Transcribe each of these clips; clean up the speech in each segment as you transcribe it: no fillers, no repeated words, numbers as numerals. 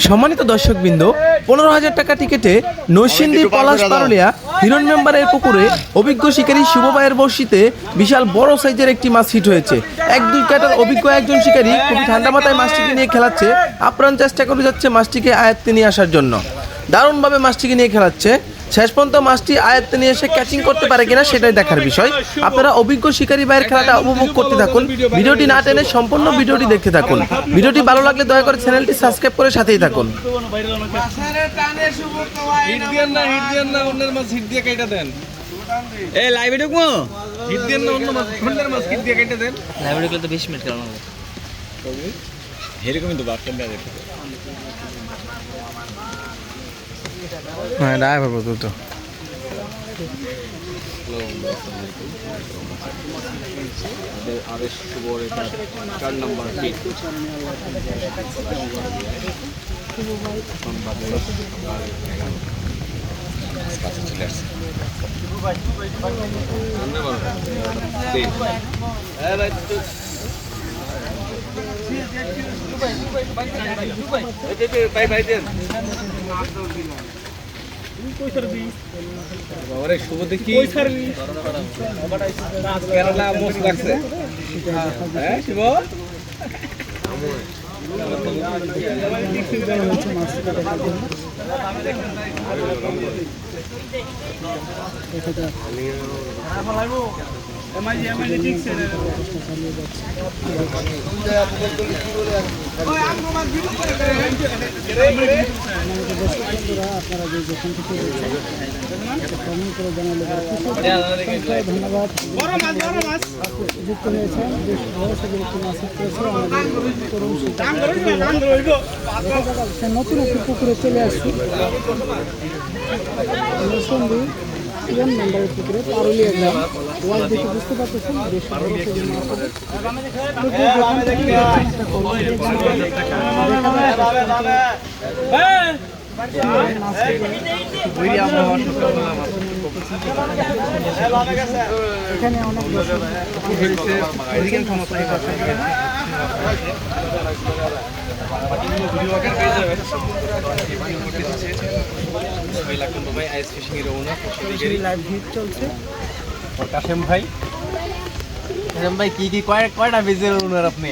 সম্মানিত দর্শকবৃন্দ, 15,000 টাকা টিকেটে নরসিংদী পলাশ পারুলিয়া হিরণ মেম্বারের পুকুরে অভিজ্ঞ শিকারী শুভ ভাইয়ের বড়শিতে বিশাল বড় সাইজের একটি মাছ হিট হয়েছে। 1-2 কাটার অভিজ্ঞ একজন শিকারী খুবই ঠান্ডা মাথায় মাছটিকে নিয়ে খেলাচ্ছে, আপ্রাণ চেষ্টা করে যাচ্ছে মাছটিকে আয়ত্তে নিয়ে আসার জন্য। দারুণভাবে মাছটিকে নিয়ে খেলাচ্ছে। শেষ পর্যন্ত মাছটি আয়ত্তে নিয়ে এসে ক্যাচিং করতে পারে কিনা সেটাই দেখার বিষয়। আপনারা অভিজ্ঞ শিকারী ভাইয়ের খেলাটা উপভোগ করতে থাকুন, ভিডিওটি না টেনে সম্পূর্ণ ভিডিওটি দেখতে থাকুন। ভিডিওটি ভালো লাগলে দয়া করে চ্যানেলটি সাবস্ক্রাইব করে সাথেই থাকুন। লাইভে ঢুকবো, হিট দেন না, অন্য মাছ ঠান্ডার মাছ হিট দিয়ে কেটে দেন। লাইভে ঢুকলে তো 20 মিনিট কারণ হবে এরকমই তো বাক্য দেয়া দেখতে। হ্যাঁ, ড্রাইভার বলতো তো আদেশ শুভ এটা 4 নম্বর হিট কাছে চলে আসছে। শুভ দেখি কেরালা মোস্ট লাগছে। হ্যাঁ শিব নতুন একটি পুকুরে চলে আসছি। নরসিংদী হিরণ মেম্বারের পুকুরে পারুলিয়া গ্রাম। ওয়াজ দেখে বুঝতে পারতেছেন বেশ বড় সাইজের মাছ হবে। এখানে অনেক লাইভ হিট চলছে। কাশেম ভাই, কাশেম ভাই কি কি কয়টা বেজের ওনার আপনি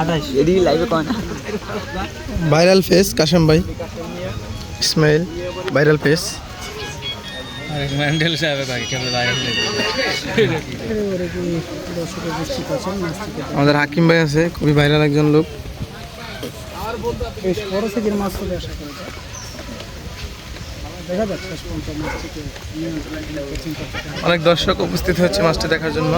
28 এডি লাইভে কোন ভাইরাল ফেস কাশেম ভাই, ইসমাইল ভাইরাল ফেস। ম্যান্ডেল সাহেব কাকে কেবল ভাইরাল আমাদের হাকিম ভাই আছে, খুবই ভাইরাল একজন লোক। বেশ বড় সাইজের মাছ হবে আশা করা যায়। দেখা যাক শেষ পর্যন্ত মাছটিকে নিয়ন্ত্রণে কোচিং করতে পারে। অনেক দর্শক উপস্থিত হচ্ছে মাছটি দেখার জন্য।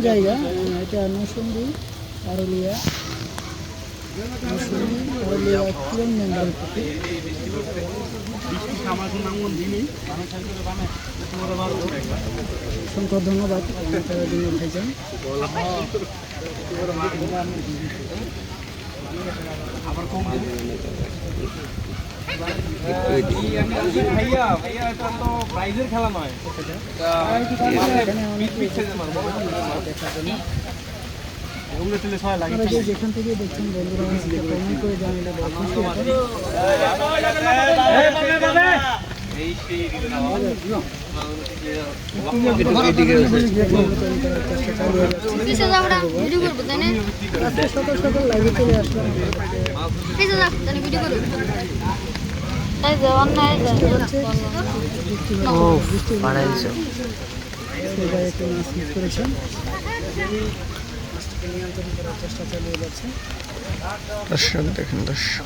জায়গা এটা নরসিংদী পারুলিয়া হিরণ মেম্বারের পুকুর। অসংখ্য ধন্যবাদ ভাইজান। ভাইয়া ভাইয়া এটা তো প্রাইজের খেলা নয়, যেখান থেকে দেখছেন বন্ধুরা কমেন্ট করে জানালে সকাল সকাল লাইভে চলে আসলাম। একটু মাছ হিট করেছেন, নিয়ন্ত্রণ করার চেষ্টা চালিয়ে যাচ্ছেন। দর্শক দেখেন, দর্শক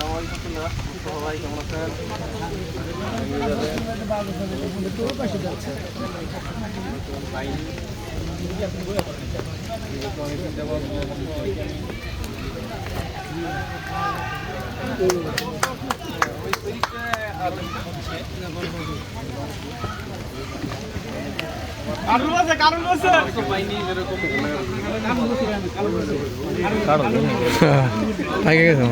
আগে গেছে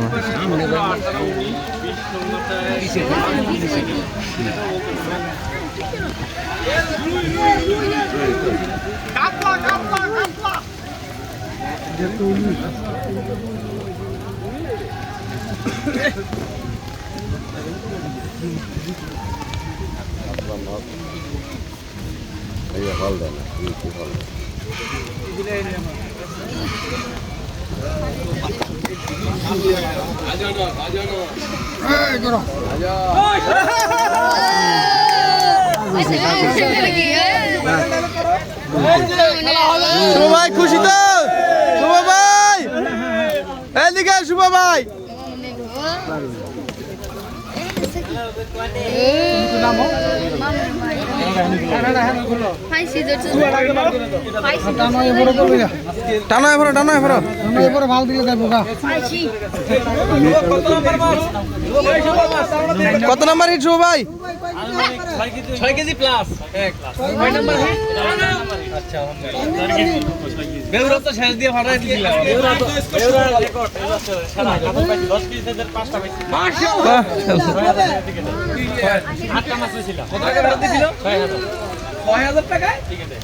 শুভ ভাই খুশি তো শুভ ভাই এদিকে শুভ ভাই টানো এফরো ভাল দিলে যাবো গা কত নাম্বার হিট শুভ ভাই 6 কেজি প্লাস কয় নাম্বার হিট আচ্ছা বেউরা তো শেষ দিয়ে ফাটাই দিলাম বেউরা রেকর্ড সারা 10 কেজি থেকে 5টা পাইছি মাশাআল্লাহ 8টা মাছ ছিল কত টাকা দিছিল 6000 টাকায় ঠিক আছে